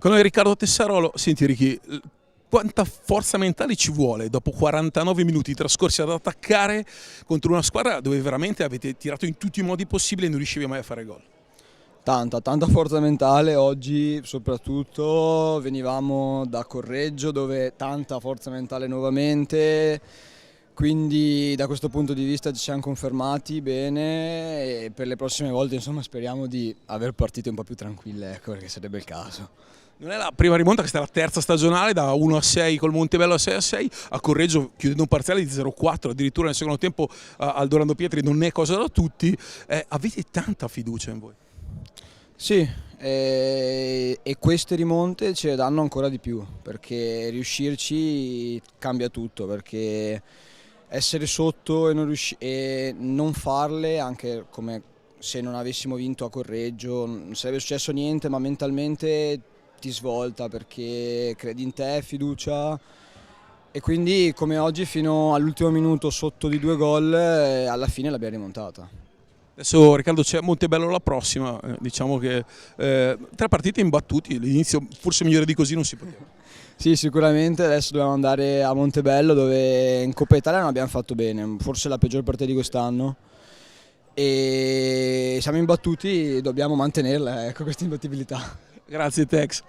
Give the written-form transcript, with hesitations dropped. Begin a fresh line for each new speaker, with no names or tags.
Con noi Riccardo Tessarolo. Senti Ricky, quanta forza mentale ci vuole dopo 49 minuti trascorsi ad attaccare contro una squadra dove veramente avete tirato in tutti i modi possibili e non riuscivi mai a fare gol?
Tanta forza mentale oggi, soprattutto venivamo da Correggio dove tanta forza mentale nuovamente, quindi da questo punto di vista ci siamo confermati bene e per le prossime volte insomma speriamo di avere partite un po' più tranquille, ecco, perché sarebbe il caso.
Non è la prima rimonta, questa è la terza stagionale, da 1-6 col Montebello a 6-6, a Correggio chiudendo un parziale di 0-4, addirittura nel secondo tempo al Dorando Pietri non è cosa da tutti. Avete tanta fiducia in voi?
Sì, e queste rimonte ce le danno ancora di più, perché riuscirci cambia tutto, perché essere sotto e non farle, anche come se non avessimo vinto a Correggio, non sarebbe successo niente, ma mentalmente ti svolta perché credi in te, fiducia e quindi come oggi fino all'ultimo minuto sotto di 2 gol alla fine l'abbiamo rimontata.
Adesso Riccardo c'è Montebello la prossima, diciamo che 3 partite imbattuti, l'inizio forse migliore di così non si poteva.
Sì, sicuramente adesso dobbiamo andare a Montebello dove in Coppa Italia non abbiamo fatto bene, forse la peggior partita di quest'anno e siamo imbattuti e dobbiamo mantenerla, ecco, questa imbattibilità.
Grazie Tex.